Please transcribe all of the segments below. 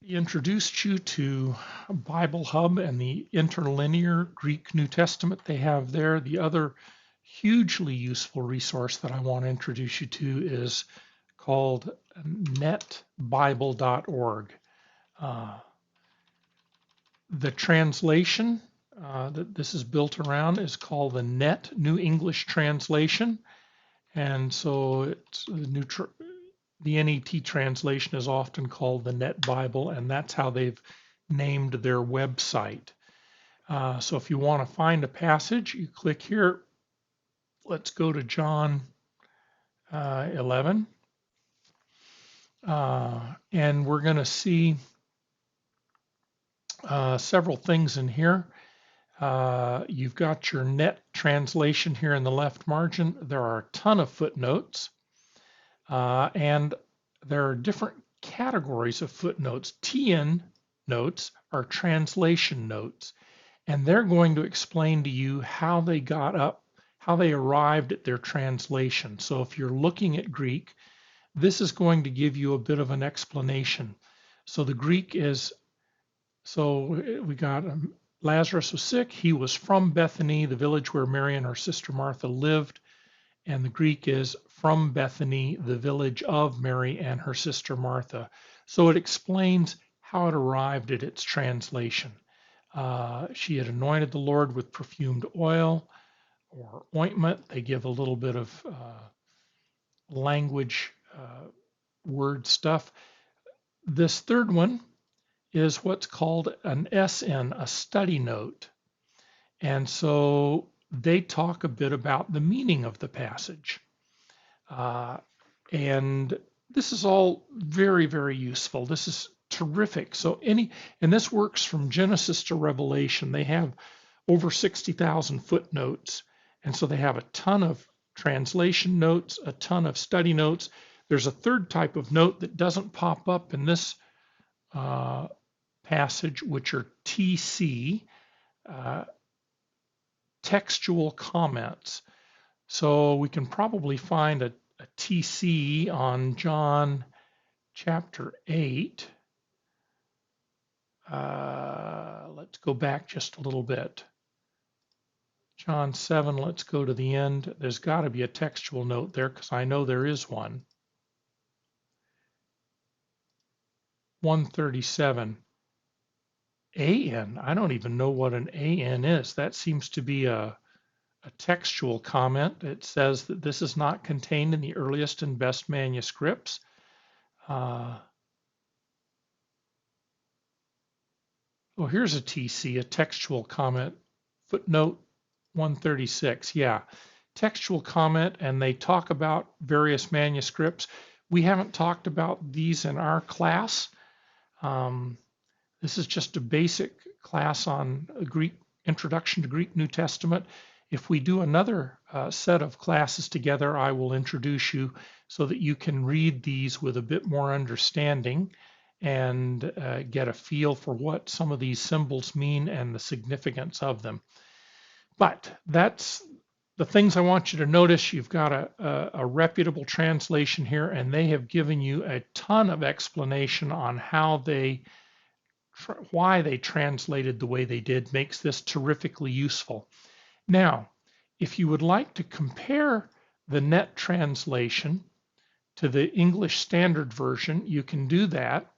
He introduced you to Bible Hub and the interlinear Greek New Testament they have there. The other hugely useful resource that I want to introduce you to is called netbible.org. The translation that this is built around is called the Net New English Translation. And so it's the NET translation is often called the Net Bible, and that's how they've named their website. So if you want to find a passage, you click here. Let's go to John 11. And we're going to see several things in here. You've got your net translation here in the left margin. There are a ton of footnotes, and there are different categories of footnotes. TN notes are translation notes, and they're going to explain to you how they got up, how they arrived at their translation. So if you're looking at Greek, this is going to give you a bit of an explanation. So the Greek is, so we got Lazarus was sick. He was from Bethany, the village where Mary and her sister Martha lived. And the Greek is from Bethany, the village of Mary and her sister Martha. So it explains how it arrived at its translation. She had anointed the Lord with perfumed oil or ointment. They give a little bit of language word stuff. This third one is what's called an SN, a study note. And so they talk a bit about the meaning of the passage. And this is all very, very useful. This is terrific. So and this works from Genesis to Revelation. They have over 60,000 footnotes. And so they have a ton of translation notes, a ton of study notes. There's a third type of note that doesn't pop up in this passage, which are TC, textual comments. So we can probably find a TC on John chapter 8. Let's go back just a little bit. John 7, let's go to the end. There's got to be a textual note there because I know there is one. 137. AN. I don't even know what an AN is. That seems to be a textual comment. It says that this is not contained in the earliest and best manuscripts. Oh, here's a TC, a textual comment. Footnote 136. Yeah, textual comment, and they talk about various manuscripts. We haven't talked about these in our class. This is just a basic class on Greek, Introduction to Greek New Testament. If we do another set of classes together, I will introduce you so that you can read these with a bit more understanding and get a feel for what some of these symbols mean and the significance of them. But that's the things I want you to notice. You've got a reputable translation here, and they have given you a ton of explanation on how why they translated the way they did. Makes this terrifically useful. Now, if you would like to compare the net translation to the English Standard Version, you can do that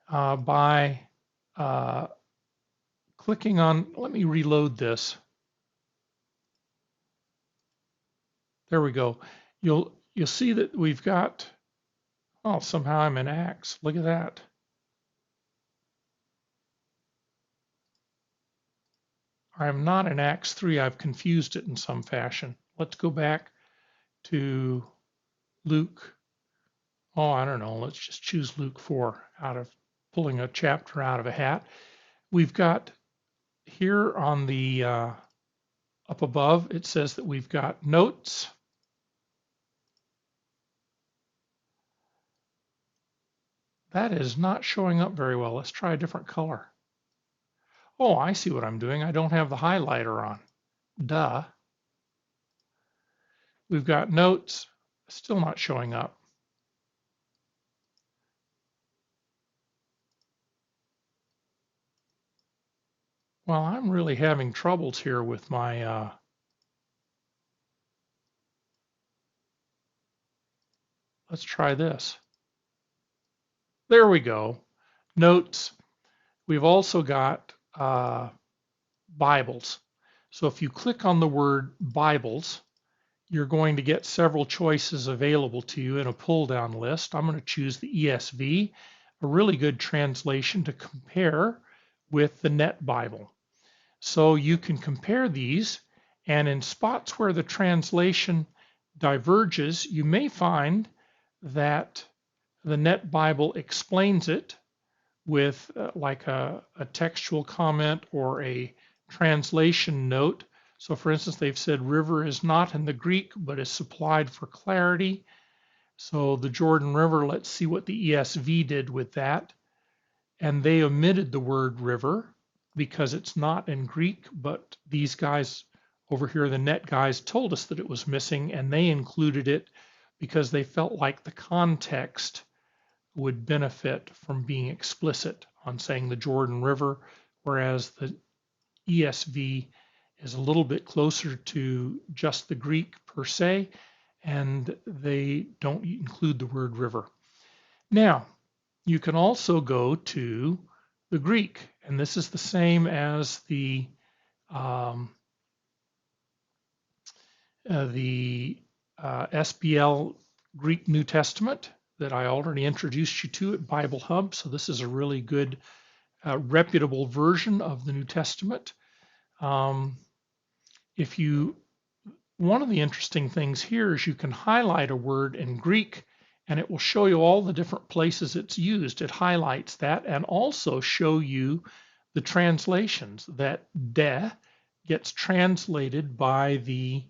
by clicking on, let me reload this. There we go. You'll see that we've got, oh, somehow I'm in Acts. Look at that. I'm not in Acts 3. I've confused it in some fashion. Let's go back to Luke. Oh, I don't know. Let's just choose Luke 4 out of pulling a chapter out of a hat. We've got here on the up above, it says that we've got notes. That is not showing up very well. Let's try a different color. Oh, I see what I'm doing. I don't have the highlighter on. Duh. We've got notes, still not showing up. Well, I'm really having troubles here with my, let's try this. There we go. Notes. We've also got Bibles. So if you click on the word Bibles, you're going to get several choices available to you in a pull-down list. I'm going to choose the ESV, a really good translation to compare with the Net Bible. So you can compare these, and in spots where the translation diverges, you may find that the Net Bible explains it with like a textual comment or a translation note. So for instance, they've said river is not in the Greek, but is supplied for clarity. So the Jordan River, let's see what the ESV did with that. And they omitted the word river because it's not in Greek, but these guys over here, the net guys, told us that it was missing, and they included it because they felt like the context would benefit from being explicit on saying the Jordan River, whereas the ESV is a little bit closer to just the Greek per se, and they don't include the word river. Now, you can also go to the Greek, and this is the same as the SBL Greek New Testament that I already introduced you to at Bible Hub. So this is a really good, reputable version of the New Testament. One of the interesting things here is you can highlight a word in Greek and it will show you all the different places it's used. It highlights that and also show you the translations that de gets translated by the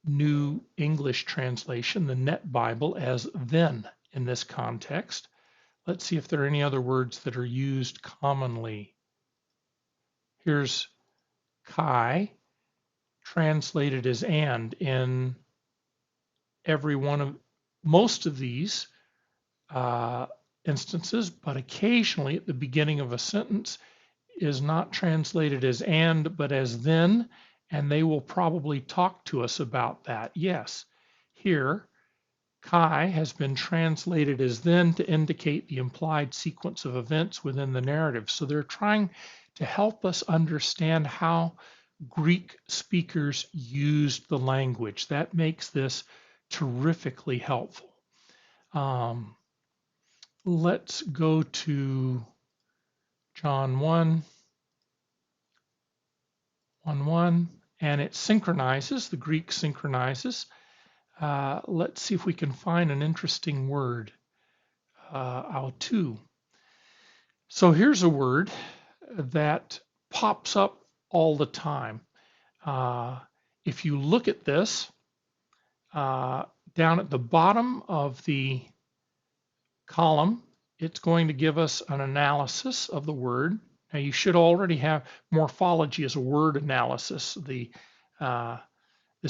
New English translation, the Net Bible, as then in this context. Let's see if there are any other words that are used commonly. Here's kai, translated as and in every one of most of these instances, but occasionally at the beginning of a sentence is not translated as and, but as then, and they will probably talk to us about that. Yes, here, kai has been translated as then to indicate the implied sequence of events within the narrative. So they're trying to help us understand how Greek speakers used the language. That makes this terrifically helpful. Let's go to John 1:1, and it synchronizes, the Greek synchronizes. Let's see if we can find an interesting word, autou. So here's a word that pops up all the time. If you look at this, down at the bottom of the column, it's going to give us an analysis of the word. Now you should already have morphology as a word analysis. This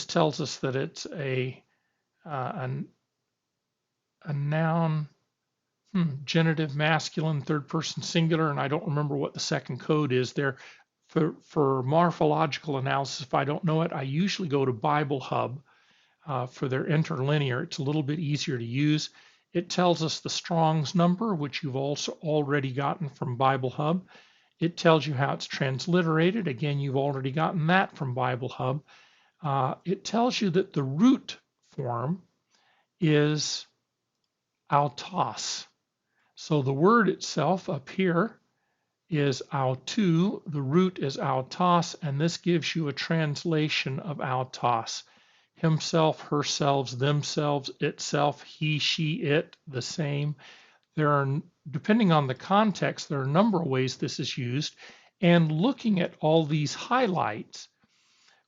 tells us that it's a noun, genitive, masculine, third person singular, and I don't remember what the second code is there. For morphological analysis, if I don't know it, I usually go to Bible Hub for their interlinear. It's a little bit easier to use. It tells us the Strong's number, which you've also already gotten from Bible Hub. It tells you how it's transliterated. Again, you've already gotten that from Bible Hub. It tells you that the root form is autos. So the word itself up here is autou, the root is autos, and this gives you a translation of autos. Himself, herself, themselves, itself, he, she, it, the same. There are, depending on the context, there are a number of ways this is used, and looking at all these highlights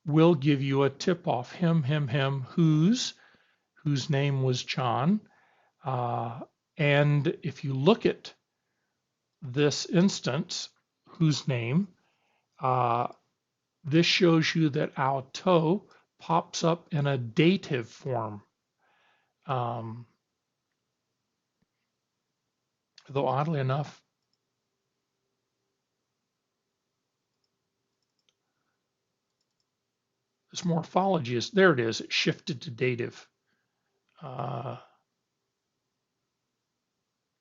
will give you a tip off. Him, whose name was John. And if you look at this instance, whose name, this shows you that autou pops up in a dative form. Though oddly enough, its morphology is. There it is. It shifted to dative.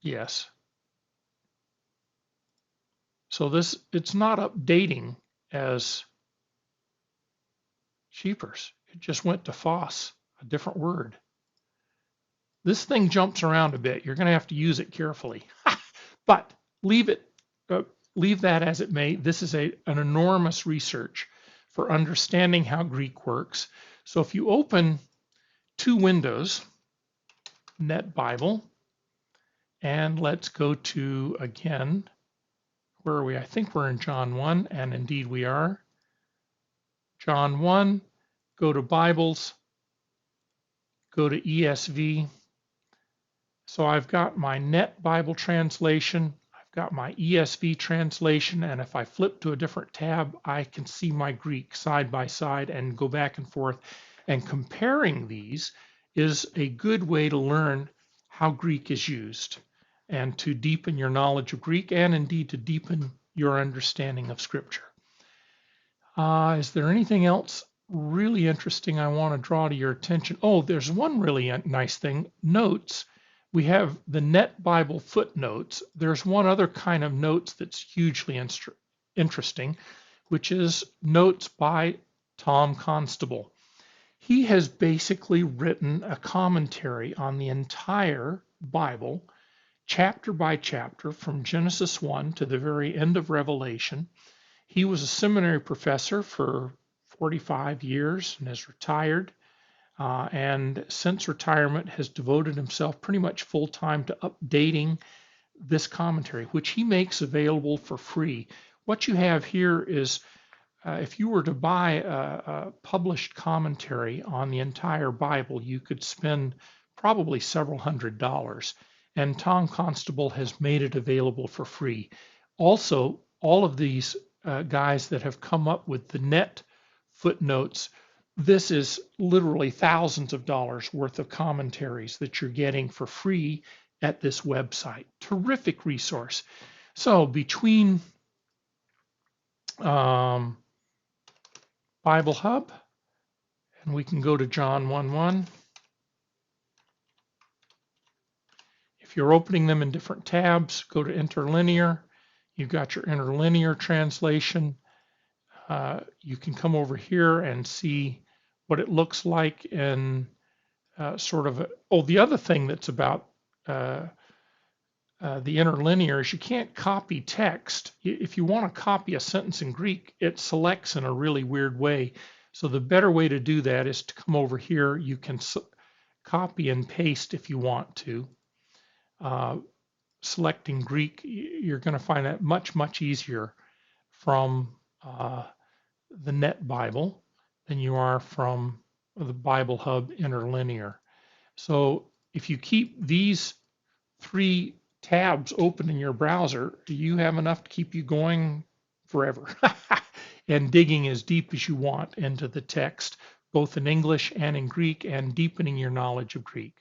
Yes. So it's not updating as sheepers. It just went to FOSS, a different word. This thing jumps around a bit. You're going to have to use it carefully. But leave that as it may. This is an enormous research for understanding how Greek works. So if you open two windows, Net Bible, and let's go to, again, where are we? I think we're in John 1, and indeed we are. John 1, go to Bibles, go to ESV. So I've got my Net Bible translation, I've got my ESV translation, and if I flip to a different tab, I can see my Greek side by side and go back and forth. And comparing these is a good way to learn how Greek is used and to deepen your knowledge of Greek and indeed to deepen your understanding of Scripture. Is there anything else really interesting I want to draw to your attention? Oh, there's one really nice thing, notes. We have the Net Bible footnotes. There's one other kind of notes that's hugely interesting, which is notes by Tom Constable. He has basically written a commentary on the entire Bible, chapter by chapter, from Genesis 1 to the very end of Revelation. He was a seminary professor for 45 years and has retired. And since retirement has devoted himself pretty much full-time to updating this commentary, which he makes available for free. What you have here is, if you were to buy a published commentary on the entire Bible, you could spend probably several $100s. And Tom Constable has made it available for free. Also, all of these guys that have come up with the net footnotes, this is literally thousands of dollars worth of commentaries that you're getting for free at this website. Terrific resource. So between Bible Hub, and we can go to John 1:1. If you're opening them in different tabs, go to interlinear. You've got your interlinear translation. You can come over here and see what it looks like in sort of the other thing that's about the interlinear is you can't copy text. If you want to copy a sentence in Greek, it selects in a really weird way. So the better way to do that is to come over here. You can copy and paste if you want to. Selecting Greek, you're going to find that much, much easier from the Net Bible than you are from the Bible Hub interlinear. So if you keep these three tabs open in your browser, you have enough to keep you going forever and digging as deep as you want into the text, both in English and in Greek, and deepening your knowledge of Greek.